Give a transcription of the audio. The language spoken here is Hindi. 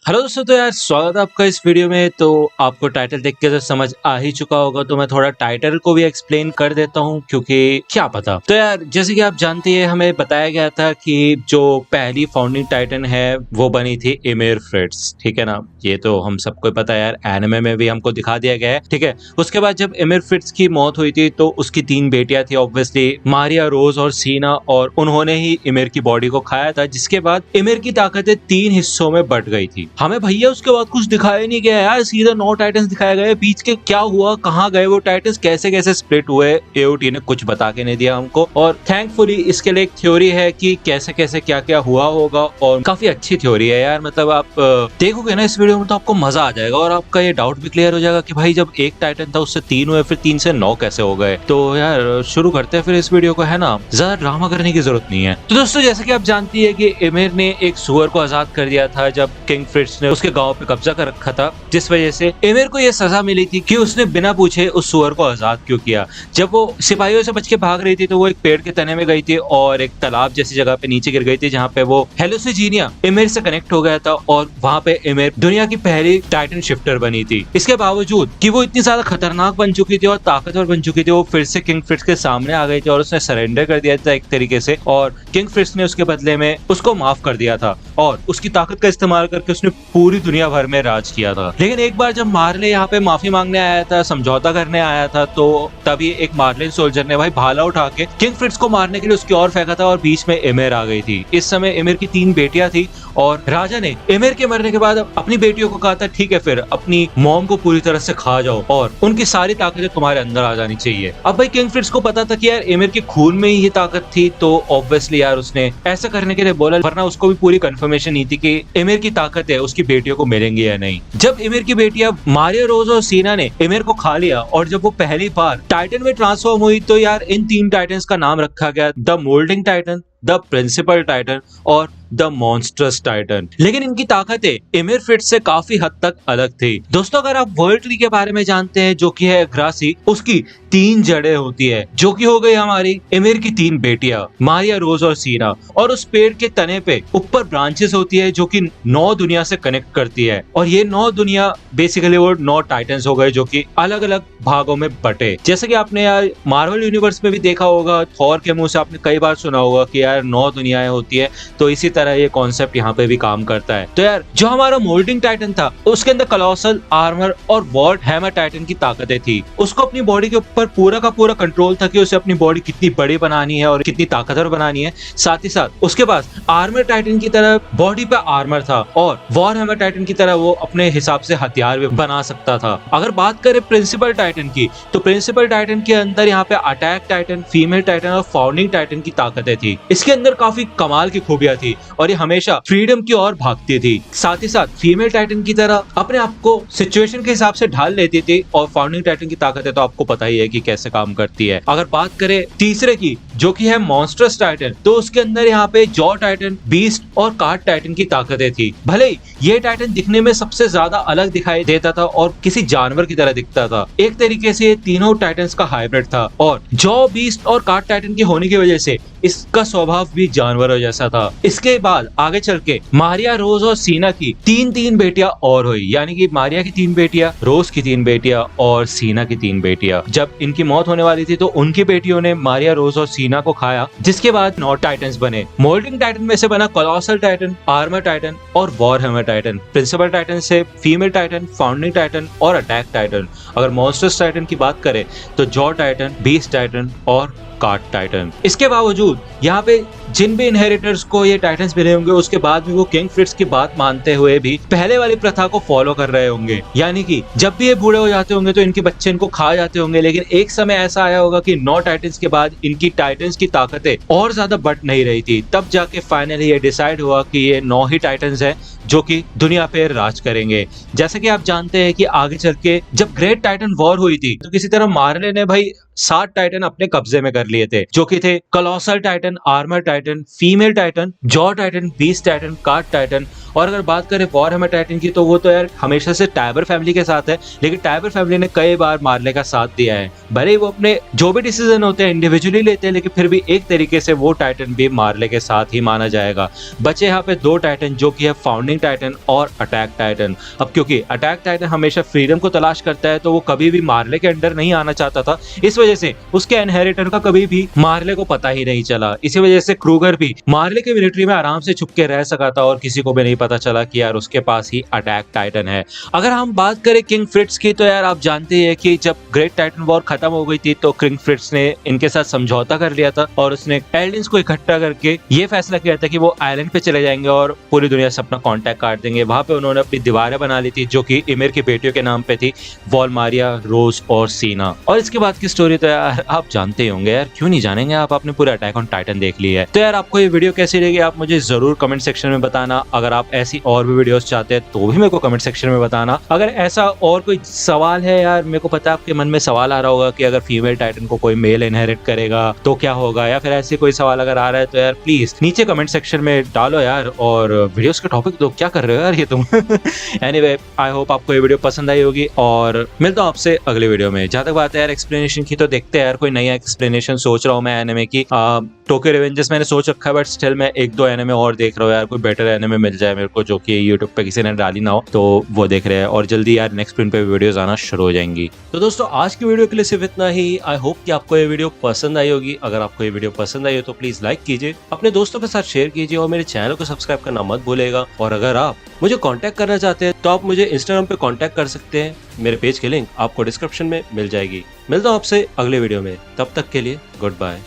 हेलो दोस्तों, तो यार स्वागत है आपका इस वीडियो में। तो आपको टाइटल देख के तो समझ आ ही चुका होगा, तो मैं थोड़ा टाइटल को भी एक्सप्लेन कर देता हूँ क्योंकि क्या पता। तो यार जैसे कि आप जानते हैं, हमें बताया गया था कि जो पहली फाउंडिंग टाइटन है वो बनी थी इमिर फ्रिट्ज, ठीक है ना। ये तो हम सबको पता है यार, एनिमे में भी हमको दिखा दिया गया है, ठीक है। उसके बाद जब इमिर फ्रिट्ज की मौत हुई थी तो उसकी 3 बेटियां थी, ऑब्वियसली मारिया, रोज और सीना, और उन्होंने ही इमिर की बॉडी को खाया था, जिसके बाद इमिर की ताकतें 3 हिस्सों में बट गई थी। हमें भैया उसके बाद कुछ दिखाया नहीं गया यार, सीधा 9 टाइटन्स दिखाया गया। बीच के क्या हुआ, कहाँ गए वो टाइटन्स, कैसे कैसे स्प्लिट हुए, एओटी ने कुछ बता के नहीं दिया हमको। और थैंकफुली इसके लिए एक थ्योरी है कि कैसे कैसे क्या क्या हुआ होगा, और काफी अच्छी थ्योरी है यार। मतलब आप देखोगे ना इस वीडियो में तो आपको मजा आ जाएगा और आपका ये डाउट भी क्लियर हो जाएगा कि भाई जब एक टाइटन था उससे 3 हुए, फिर 3 से 9 कैसे हो गए। तो यार शुरू करते हैं फिर इस वीडियो को, है ना। ज्यादा ड्रामा करने की जरूरत नहीं है। तो दोस्तों जैसे कि आप जानती है कि इमिर ने एक सुअर को आजाद कर दिया था जब किंग फ्रिट्ज ने उसके गांव पे कब्जा कर रखा था, जिस वजह से इमिर को यह सजा मिली थी कि उसने बिना पूछे उस सुअर को आजाद क्यों किया। जब वो सिपाहियों से बच के भाग रही थी तो वो एक पेड़ के तने में गई थी और एक तालाब जैसी जगह पे नीचे गिर गई थी, जहाँ पे वो हेलुसिजीनिया इमिर से कनेक्ट हो गया था और वहाँ पे इमिर दुनिया की पहली टाइटन शिफ्टर बनी थी। इसके बावजूद कि वो इतनी ज्यादा खतरनाक बन चुकी थी और ताकतवर बन चुकी थी, वो फिर से किंग फ्रिट्ज के सामने आ गई थी और उसने सरेंडर कर दिया था एक तरीके से, और किंग फ्रिट्ज ने उसके बदले में उसको माफ कर दिया था और उसकी ताकत का इस्तेमाल करके उसने पूरी दुनिया भर में राज किया था। लेकिन एक बार जब मार्ले यहाँ पे माफी मांगने आया था, समझौता करने आया था, तो तभी एक मार्लिन सोल्जर ने भाई भाला उठा के किंग फ्रिट्ज को मारने के लिए उसकी ओर फेंका था और बीच में इमिर आ गई थी। इस समय इमिर की 3 बेटियां थी और राजा ने इमिर के मरने के बाद अपनी बेटियों को कहा था, ठीक है फिर अपनी मॉम को पूरी तरह से खा जाओ और उनकी सारी ताकतें तुम्हारे अंदर आ जानी चाहिए। अब भाई किंग फ्रिट्ज को पता था कि यार इमिर के खून में ही ये ताकत थी, तो ऑब्वियसली यार उसने ऐसा करने के लिए बोला, वरना उसको भी पूरी कंफर्मेशन नहीं थी कि इमिर की ताकत है उसकी बेटियों को मिलेंगी या नहीं। जब इमिर की बेटियां मारिया, रोज और सीना ने इमिर को खा लिया और जब वो पहली बार टाइटन में ट्रांसफॉर्म हुई, तो यार इन 3 टाइटन्स का नाम रखा गया the moulding titan, the principal titan और द मॉन्स्टर्स टाइटन। लेकिन इनकी ताकतें इमिर फ्रिट्ज से काफी हद तक अलग थी। दोस्तों अगर आप वर्ल्ड ट्री के बारे में जानते हैं, जो कि है ग्रासी, उसकी 3 जड़ें होती है, जो कि हो गई हमारी इमिर की 3 बेटियां मारिया, रोज और सीना, और उस पेड़ के तने पे ऊपर ब्रांचेस होती है जो कि 9 दुनिया से कनेक्ट करती है, और ये 9 दुनिया बेसिकली वो 9 टाइटन्स हो गए जो कि अलग अलग भागों में बटे। जैसे कि आपने यार मार्वल यूनिवर्स में भी देखा होगा, थॉर के मुंह से आपने कई बार सुना होगा कि यार 9 दुनियाएं होती है, तो इसी तरह ये कॉन्सेप्ट यहाँ पे भी काम करता है। तो यार जो हमारा मोल्डिंग टाइटन था उसके अंदर कॉलोसल, आर्मर और वॉर्ड हैमर टाइटन की ताकतें थी। उसको अपनी बॉडी के ऊपर पूरा का पूरा कंट्रोल था कि उसे अपनी बॉडी कितनी बड़ी बनानी है और कितनी ताकतवर बनानी है। साथ ही साथ उसके पास आर्मर टाइटन की तरह बॉडी पे आर्मर था और वॉर हैमर टाइटन की तरह वो अपने हिसाब से हथियार भी बना सकता था। अगर बात करें प्रिंसिपल टाइटन की, तो प्रिंसिपल टाइटन के अंदर यहाँ पे अटैक टाइटन, फीमेल टाइटन और फाउंडिंग टाइटन की ताकतें थी। इसके अंदर काफी कमाल की खूबियां थी और ये हमेशा फ्रीडम की ओर भागती थी। साथ ही साथ फीमेल टाइटन की तरह अपने आप को सिचुएशन के हिसाब से ढाल लेती थी, और फाउंडिंग टाइटन की ताकतें तो आपको पता ही है कि कैसे काम करती है। अगर बात करें तीसरे की, जो कि है मॉन्स्टर्स टाइटन, तो उसके अंदर यहाँ पे जॉ टाइटन, बीस्ट और कार्ड टाइटन की ताकतें थी। भले ये टाइटन दिखने में सबसे ज्यादा अलग दिखाई देता था और किसी जानवर की तरह दिखता था, एक तरीके से ये तीनों टाइटन्स का हाइब्रिड था, और जॉ, बीस्ट और कार्ड टाइटन की होने की वजह से इसका स्वभाव भी जानवरों जैसा था। इसके बाद आगे चल के मारिया, रोज और सीना की 3 बेटियां और हुई, यानी कि मारिया की 3 बेटियां, रोज की 3 बेटियां और सीना की 3 बेटियां। जब इनकी मौत होने वाली थी तो उनकी बेटियों ने मारिया, रोज और सीना को खाया, जिसके बाद 9 टाइटन्स बने। मोल्डिंग टाइटन में से बना कॉलोसल टाइटन, आर्मर टाइटन और war hammer titan. Principal titan से फीमेल टाइटन, फाउंडिंग टाइटन और अटैक टाइटन। अगर मॉन्स्टर्स टाइटन की बात करें तो जॉ टाइटन, बीस्ट टाइटन और कार्ड टाइटन। इसके बावजूद यहाँ पे जिन भी इनहेरिटर्स को ये टाइटन्स मिले होंगे, उसके बाद भी वो किंग फ्रिट्ज की बात मानते हुए भी पहले वाली प्रथा को फॉलो कर रहे होंगे, यानी कि जब भी ये बूढ़े हो जाते होंगे तो इनके बच्चे इनको खा जाते होंगे। लेकिन एक समय ऐसा आया होगा कि 9 टाइटन्स के बाद इनकी टाइटन्स की ताकतें और ज्यादा बढ़ नहीं रही थी, तब जाके फाइनली ये डिसाइड हुआ कि ये 9 ही टाइटन्स हैं जो कि दुनिया पे राज करेंगे। जैसे कि आप जानते हैं कि आगे चल के जब ग्रेट टाइटन वॉर हुई थी तो किसी तरह मार्ले ने भाई 7 टाइटन अपने कब्जे में कर लिए थे, जो कि थे colossal Titan, armour Titan, female Titan, jaw titan, beast Titan, card Titan. और अगर बात करें वॉरहैमर टाइटन की, तो वो तो यार हमेशा से टाइबर फैमिली के साथ है, लेकिन टाइबर फैमिली ने कई बार मार्ले का साथ दिया है। भले ही वो अपने जो भी डिसीजन होते हैं इंडिविजुअली लेते हैं, लेकिन फिर भी एक तरीके से वो टाइटन भी मार्ले के साथ ही माना जाएगा। बचे यहाँ पे 2 टाइटन, जो कि है फाउंडिंग टाइटन और अटैक टाइटन। अब क्योंकि अटैक टाइटन हमेशा फ्रीडम को तलाश करता है, तो वो कभी भी मार्ले के अंडर नहीं आना चाहता था। इस वजह से उसके इनहेरिटर का कभी भी मार्ले को पता ही नहीं चला। इसी वजह से क्रूगर भी मार्ले के मिलिट्री में आराम से छुप के रह सका था और किसी को भी नहीं पता चला कि यार उसके पास ही अटैक टाइटन है। अगर हम बात करें किंग फ्रिट्ज की, तो यार आप जानते हैं कि जब ग्रेट टाइटन वॉर खत्म हो गई थी, तो किंग फ्रिट्ज ने इनके साथ समझौता कर लिया था और उसने एल्डिंस को इकट्ठा करके ये फैसला किया था कि वो आइलैंड पे चले जाएंगे और पूरी दुनिया से अपना कांटेक्ट काट देंगे। वहां पे उन्होंने अपनी दीवारें बना ली थी, जो कि इमिर की बेटियों के नाम पे थी, वॉलमारिया, रोज और सीना। और इसके बाद की स्टोरी तो यार आप जानते ही होंगे यार, क्यों नहीं जानेंगे, आप आपने पूरा अटैक ऑन टाइटन देख लिया है। तो यार आपको ये वीडियो कैसी लगी आप मुझे जरूर कमेंट सेक्शन में बताना। अगर आप ऐसी और भी वीडियोस चाहते हैं तो भी मेरे को कमेंट सेक्शन में बताना। अगर ऐसा और कोई सवाल है यार, मेरे को पता है आपके मन में सवाल आ रहा होगा कि अगर फीमेल टाइटन को कोई मेल इनहेरिट करेगा तो क्या होगा, या फिर ऐसे कोई सवाल अगर आ रहा है तो यार प्लीज नीचे कमेंट सेक्शन में डालो यार। और वीडियोस के टॉपिक तो क्या कर रहे हो यार ये तुम। एनीवे, आई होप आपको ये वीडियो पसंद आई होगी और मिलता हूं आपसे अगले वीडियो में। जहां तक बात है यार एक्सप्लेनेशन की, तो देखते हैं यार कोई नया एक्सप्लेनेशन सोच रहा हूं मैं एनिमे की। टोक्यो रिवेंजर्स मैंने सोच रखा है, बट स्टिल मैं 1-2 एनिमे और देख रहा हूँ यार, कोई बेटर एनिमे मिल जाए मेरे को जो कि यूट्यूब पे किसी ने डाली ना हो, तो वो देख रहे हैं। और जल्दी यार नेक्स्ट प्रिंट पे वीडियोस आना शुरू हो जाएंगी। तो दोस्तों आज की वीडियो के लिए सिर्फ इतना ही। आई होप कि आपको ये वीडियो पसंद आई होगी। अगर आपको ये वीडियो पसंद आई हो तो प्लीज लाइक कीजिए, अपने दोस्तों के साथ शेयर कीजिए और मेरे चैनल को सब्सक्राइब करना मत भूलेगा। और अगर आप मुझे कांटेक्ट करना चाहते हैं तो आप मुझे इंस्टाग्राम पे कांटेक्ट कर सकते हैं। मेरे पेज की लिंक आपको डिस्क्रिप्शन में मिल जाएगी। मिलता हूँ आपसे अगले वीडियो में, तब तक के लिए गुड बाय।